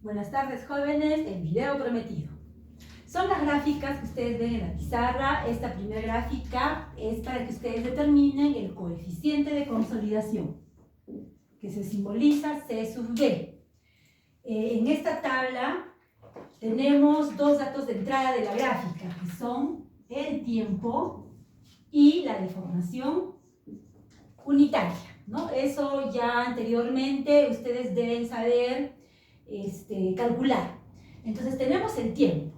Buenas tardes, jóvenes, el video prometido. Son las gráficas que ustedes ven en la pizarra. Esta primera gráfica es para que ustedes determinen el coeficiente de consolidación, que se simboliza C sub B. En esta tabla tenemos dos datos de entrada de la gráfica, que son el tiempo y la deformación unitaria, ¿no? Eso ya anteriormente ustedes deben saber calcular. Entonces tenemos el tiempo.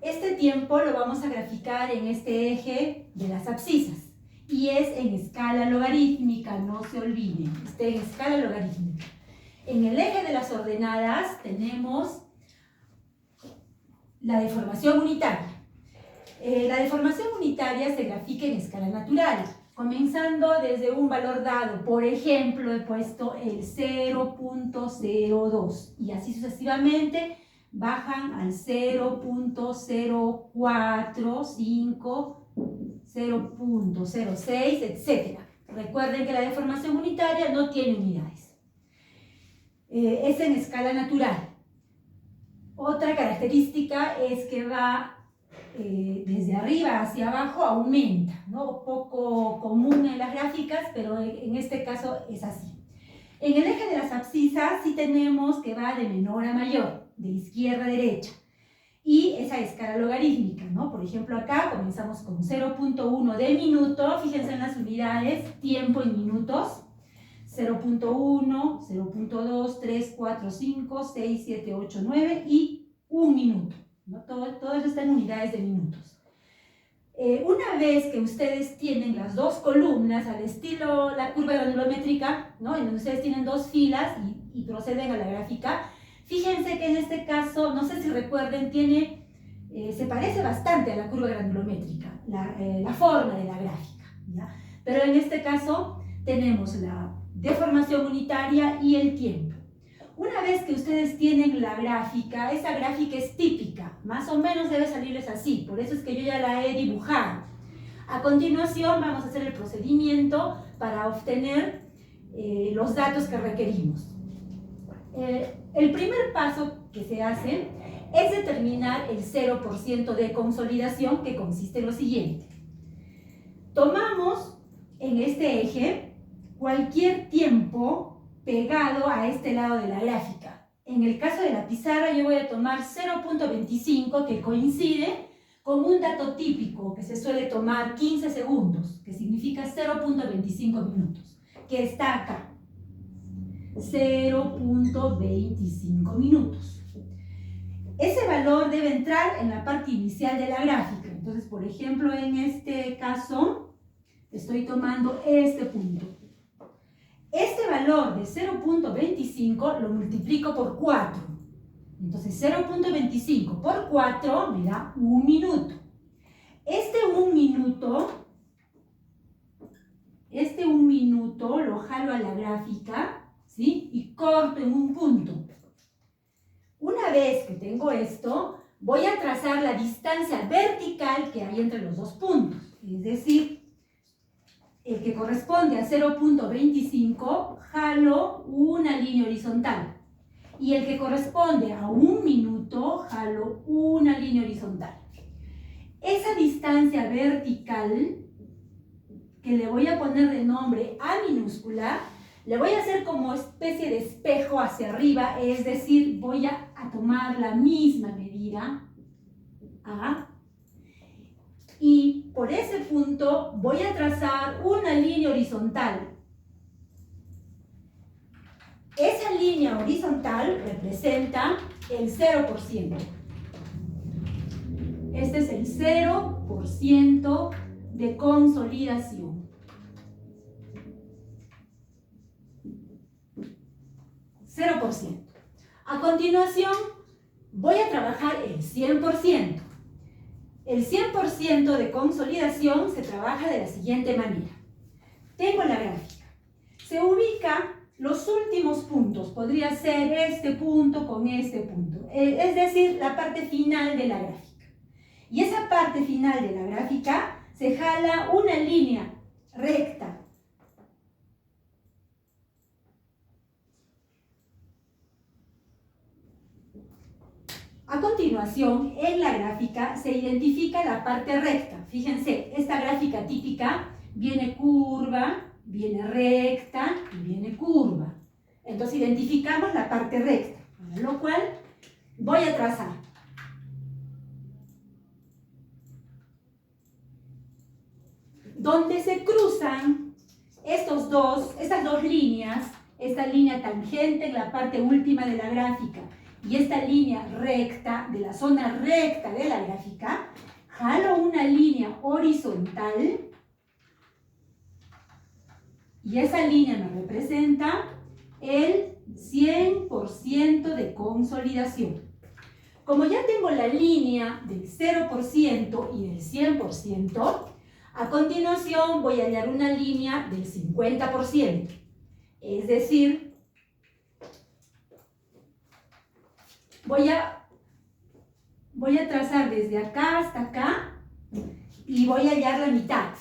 Este tiempo lo vamos a graficar en este eje de las abscisas y es en escala logarítmica, no se olviden, está en escala logarítmica. En el eje de las ordenadas tenemos la deformación unitaria. La deformación unitaria se grafica en escala natural, comenzando desde un valor dado. Por ejemplo, he puesto el 0.02 y así sucesivamente bajan al 0.045, 0.06, etc. Recuerden que la deformación unitaria no tiene unidades. Es en escala natural. Otra característica es que va desde arriba hacia abajo, aumenta, ¿no? Poco común en las gráficas, pero en este caso es así. En el eje de las abscisas sí tenemos que va de menor a mayor, de izquierda a derecha, y esa escala logarítmica, ¿no? Por ejemplo, acá comenzamos con 0.1 de minuto, fíjense en las unidades, tiempo en minutos, 0.1, 0.2, 3, 4, 5, 6, 7, 8, 9 y 1 minuto, ¿no? Todo eso está en unidades de minutos. Una vez que ustedes tienen las dos columnas al estilo la curva granulométrica, ¿no? En donde ustedes tienen dos filas y proceden a la gráfica, fíjense que en este caso, no sé si recuerden, se parece bastante a la curva granulométrica, la forma de la gráfica, ¿ya? Pero en este caso tenemos la deformación unitaria y el tiempo. Una vez que ustedes tienen la gráfica, esa gráfica es típica, más o menos debe salirles así, por eso es que yo ya la he dibujado. A continuación vamos a hacer el procedimiento para obtener los datos que requerimos. El primer paso que se hace es determinar el 0% de consolidación, que consiste en lo siguiente. Tomamos en este eje cualquier tiempo pegado a este lado de la gráfica. En el caso de la pizarra yo voy a tomar 0.25, que coincide con un dato típico que se suele tomar 15 segundos, que significa 0.25 minutos, que está acá. 0.25 minutos. Ese valor debe entrar en la parte inicial de la gráfica. Entonces, por ejemplo, en este caso, estoy tomando este punto. Este valor de 0.25 lo multiplico por 4. Entonces 0.25 por 4 me da 1 minuto. Este 1 minuto lo jalo a la gráfica, ¿sí? Y corto en un punto. Una vez que tengo esto, voy a trazar la distancia vertical que hay entre los dos puntos. Es decir, el que corresponde a 0.25, jalo una línea horizontal. Y el que corresponde a 1 minuto, jalo una línea horizontal. Esa distancia vertical, que le voy a poner de nombre A minúscula, le voy a hacer como especie de espejo hacia arriba, es decir, voy a tomar la misma medida, A, y por ese punto voy a trazar una línea horizontal. Esa línea horizontal representa el 0%. Este es el 0% de consolidación. 0%. A continuación, voy a trabajar el 100%. El 100% de consolidación se trabaja de la siguiente manera. Tengo la gráfica. Se ubica los últimos puntos. Podría ser este punto con este punto. Es decir, la parte final de la gráfica. Y esa parte final de la gráfica se jala una línea recta. A continuación, en la gráfica se identifica la parte recta. Fíjense, esta gráfica típica viene curva, viene recta y viene curva. Entonces identificamos la parte recta, para lo cual voy a trazar. Donde se cruzan estas dos líneas, esta línea tangente en la parte última de la gráfica y esta línea recta, de la zona recta de la gráfica, jalo una línea horizontal y esa línea me representa el 100% de consolidación. Como ya tengo la línea del 0% y del 100%, a continuación voy a hallar una línea del 50%. Es decir, voy a trazar desde acá hasta acá y voy a hallar la mitad.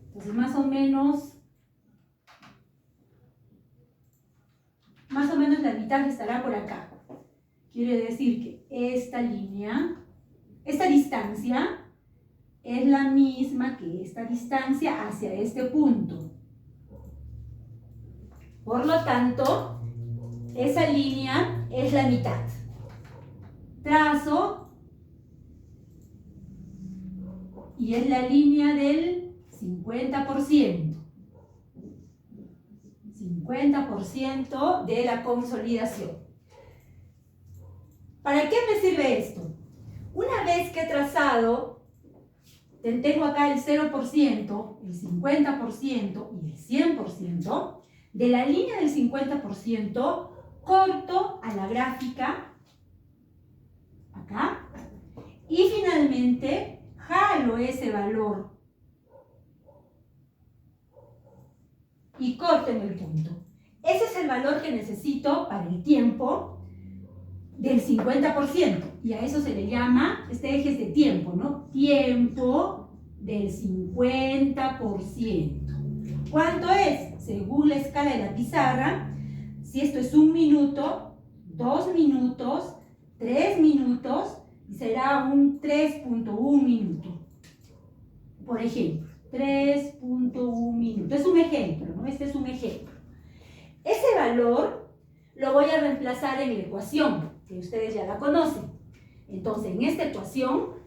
Entonces más o menos la mitad estará por acá. Quiere decir que esta línea, esta distancia, es la misma que esta distancia hacia este punto. Por lo tanto, esa línea es la mitad. Trazo y es la línea del 50%. 50% de la consolidación. ¿Para qué me sirve esto? Una vez que he trazado, tengo acá el 0%, el 50% y el 100%, de la línea del 50% corto a la gráfica, acá, y finalmente jalo ese valor y corto en el punto. Ese es el valor que necesito para el tiempo del 50%, y a eso se le llama, este eje es de tiempo, ¿no? Tiempo del 50%. ¿Cuánto es? Según la escala de la pizarra, si esto es 1 minuto, 2 minutos, 3 minutos, será un 3.1 minuto. Por ejemplo, 3.1 minutos. Es un ejemplo, ¿no? Este es un ejemplo. Ese valor lo voy a reemplazar en la ecuación, que ustedes ya la conocen. Entonces, en esta ecuación,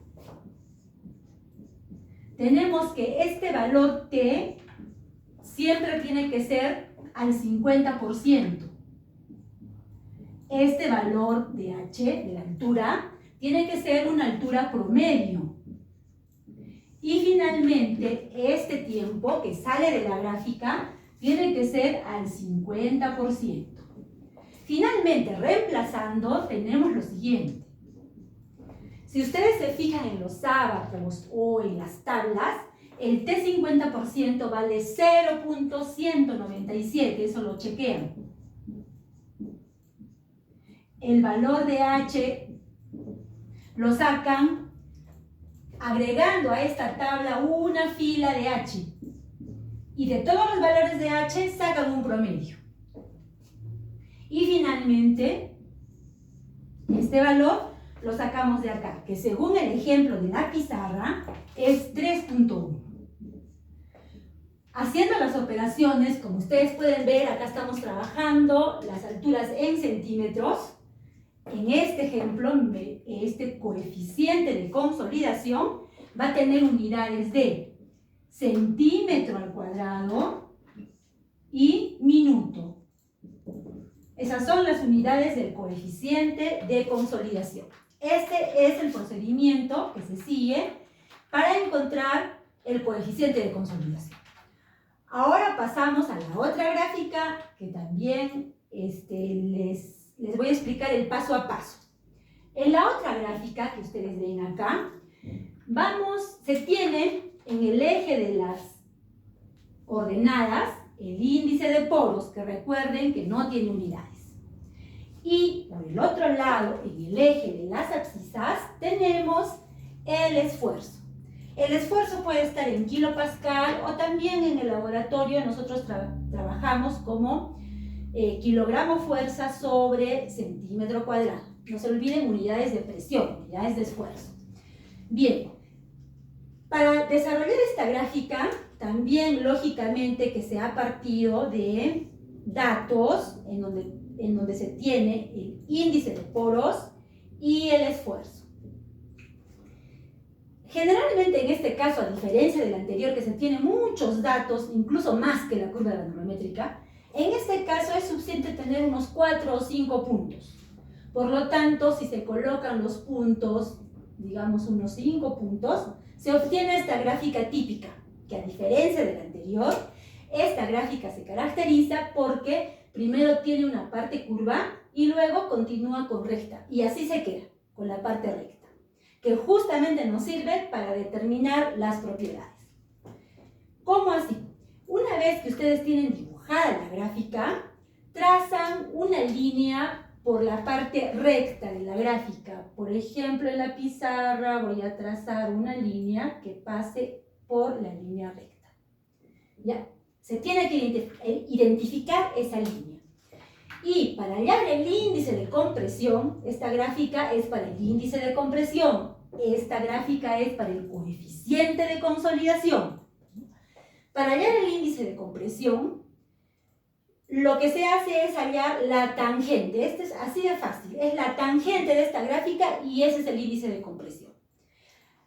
tenemos que este valor t siempre tiene que ser al 50%. Este valor de h, de la altura, tiene que ser una altura promedio. Y finalmente, este tiempo que sale de la gráfica tiene que ser al 50%. Finalmente, reemplazando, tenemos lo siguiente. Si ustedes se fijan en los ábacos o en las tablas, el T50% vale 0.197, eso lo chequean. El valor de H lo sacan agregando a esta tabla una fila de H. Y de todos los valores de H sacan un promedio. Y finalmente, este valor lo sacamos de acá, que según el ejemplo de la pizarra es 3.1. Haciendo las operaciones, como ustedes pueden ver, acá estamos trabajando las alturas en centímetros. En este ejemplo, este coeficiente de consolidación va a tener unidades de centímetro al cuadrado y minuto. Esas son las unidades del coeficiente de consolidación. Este es el procedimiento que se sigue para encontrar el coeficiente de consolidación. Ahora pasamos a la otra gráfica que también les voy a explicar el paso a paso. En la otra gráfica que ustedes ven acá, se tiene en el eje de las ordenadas el índice de poros, que recuerden que no tiene unidades. Y por el otro lado, en el eje de las abscisas, tenemos el esfuerzo. El esfuerzo puede estar en kilopascal o también en el laboratorio nosotros trabajamos como kilogramo fuerza sobre centímetro cuadrado. No se olviden unidades de presión, unidades de esfuerzo. Bien, para desarrollar esta gráfica, también lógicamente que se ha partido de datos en donde se tiene el índice de poros y el esfuerzo. Generalmente en este caso, a diferencia del anterior que se tiene muchos datos, incluso más que la curva granulométrica, en este caso es suficiente tener unos 4 o 5 puntos. Por lo tanto, si se colocan los puntos, digamos unos 5 puntos, se obtiene esta gráfica típica, que a diferencia del anterior, esta gráfica se caracteriza porque primero tiene una parte curva y luego continúa con recta, y así se queda, con la parte recta, que justamente nos sirve para determinar las propiedades. ¿Cómo así? Una vez que ustedes tienen dibujada la gráfica, trazan una línea por la parte recta de la gráfica. Por ejemplo, en la pizarra voy a trazar una línea que pase por la línea recta. ¿Ya? Se tiene que identificar esa línea. Y para hallar el índice de compresión, esta gráfica es para el índice de compresión. Esta gráfica es para el coeficiente de consolidación. Para hallar el índice de compresión, lo que se hace es hallar la tangente. Este es así de fácil. Es la tangente de esta gráfica y ese es el índice de compresión.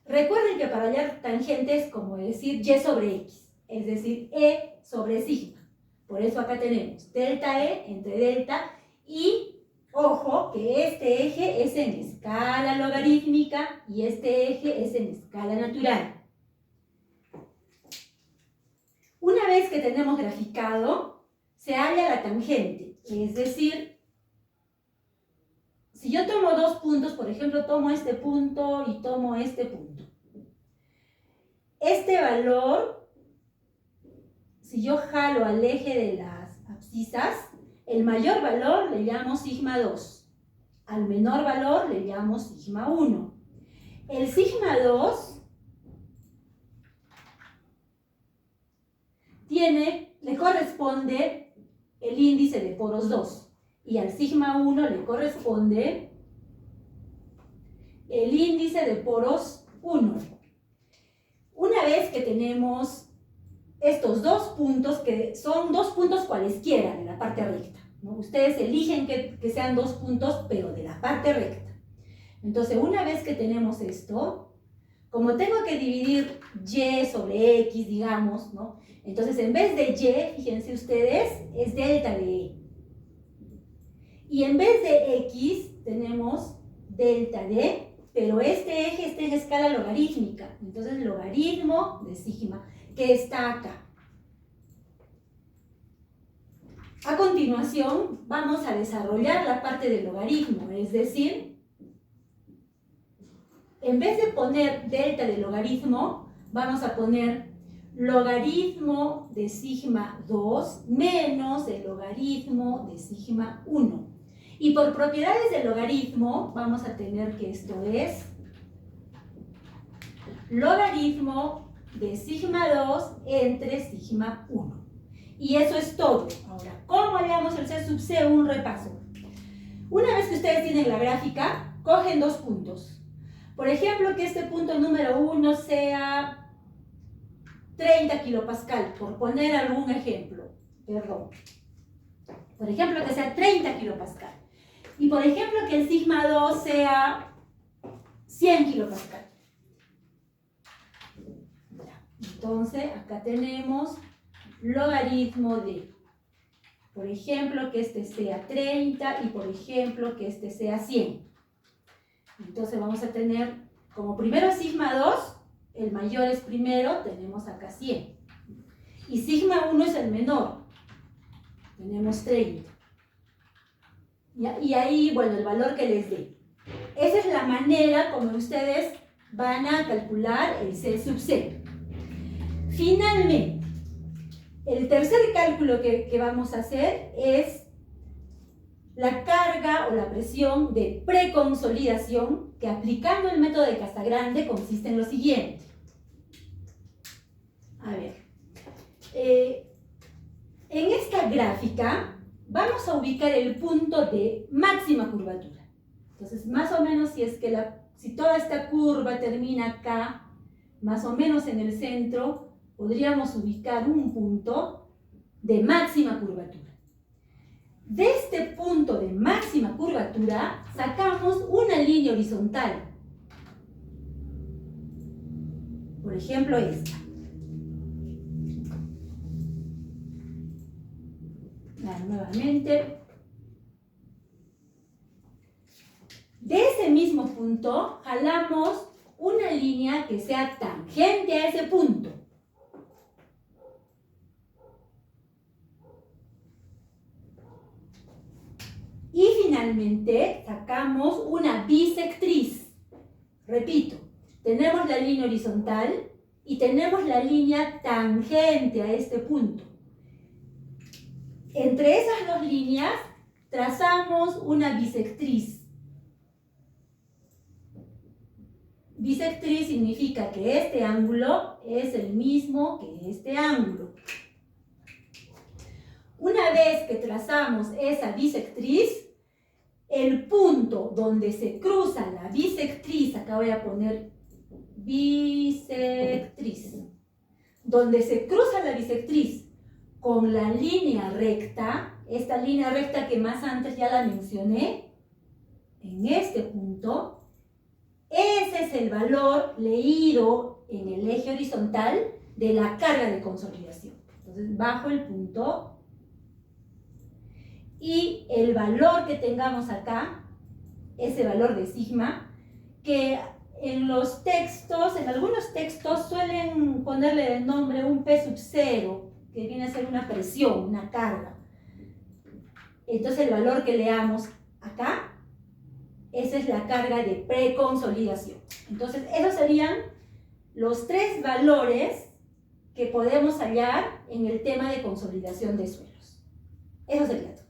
Recuerden que para hallar tangente es como decir y sobre x, es decir, e sobre sigma. Por eso acá tenemos delta e entre delta y, ojo, que este eje es en escala logarítmica y este eje es en escala natural. Una vez que tenemos graficado, se halla la tangente, es decir, si yo tomo dos puntos, por ejemplo, tomo este punto y tomo este punto. Este valor, si yo jalo al eje de las abscisas, el mayor valor le llamo sigma 2, al menor valor le llamo sigma 1. El sigma 2 le corresponde el índice de poros 2 y al sigma 1 le corresponde el índice de poros 1. Una vez que tenemos estos dos puntos, que son dos puntos cualesquiera de la parte recta, ¿no? Ustedes eligen que sean dos puntos, pero de la parte recta. Entonces, una vez que tenemos esto, como tengo que dividir y sobre x, digamos, ¿no? Entonces, en vez de y, fíjense ustedes, es delta de e. Y en vez de x, tenemos delta de, pero este eje está en escala logarítmica. Entonces, logaritmo de sigma, que está acá. A continuación, vamos a desarrollar la parte del logaritmo, es decir, en vez de poner delta de logaritmo, vamos a poner logaritmo de sigma 2 menos el logaritmo de sigma 1. Y por propiedades del logaritmo, vamos a tener que esto es logaritmo de sigma 2 entre sigma 1. Y eso es todo. Ahora, ¿cómo hallamos el C sub C? Un repaso. Una vez que ustedes tienen la gráfica, cogen dos puntos. Por ejemplo, que este punto número 1 sea 30 kilopascal, por poner algún ejemplo. Perdón. Por ejemplo, que sea 30 kilopascal. Y por ejemplo, que el sigma 2 sea 100 kilopascal. Entonces, acá tenemos logaritmo de, por ejemplo, que este sea 30 y por ejemplo, que este sea 100. Entonces vamos a tener, como primero sigma 2, el mayor es primero, tenemos acá 100. Y sigma 1 es el menor, tenemos 30. Y ahí, bueno, el valor que les dé. Esa es la manera como ustedes van a calcular el C sub C. Finalmente, el tercer cálculo que vamos a hacer es la carga o la presión de preconsolidación, que aplicando el método de Casagrande consiste en lo siguiente. A ver, en esta gráfica vamos a ubicar el punto de máxima curvatura. Entonces, más o menos, si toda esta curva termina acá, más o menos en el centro, podríamos ubicar un punto de máxima curvatura. De este punto de máxima curvatura, sacamos una línea horizontal. Por ejemplo, esta. Nuevamente. De ese mismo punto, jalamos una línea que sea tangente a ese punto. Y finalmente, sacamos una bisectriz. Repito, tenemos la línea horizontal y tenemos la línea tangente a este punto. Entre esas dos líneas, trazamos una bisectriz. Bisectriz significa que este ángulo es el mismo que este ángulo. Una vez que trazamos esa bisectriz, el punto donde se cruza la bisectriz, acá voy a poner bisectriz, donde se cruza la bisectriz con la línea recta, esta línea recta que más antes ya la mencioné, en este punto, ese es el valor leído en el eje horizontal de la carga de consolidación. Entonces, bajo el punto y el valor que tengamos acá, ese valor de sigma, que en los textos, en algunos textos suelen ponerle de nombre un P sub 0, que viene a ser una presión, una carga. Entonces el valor que leamos acá, esa es la carga de preconsolidación. Entonces esos serían los tres valores que podemos hallar en el tema de consolidación de suelos. Eso sería todo.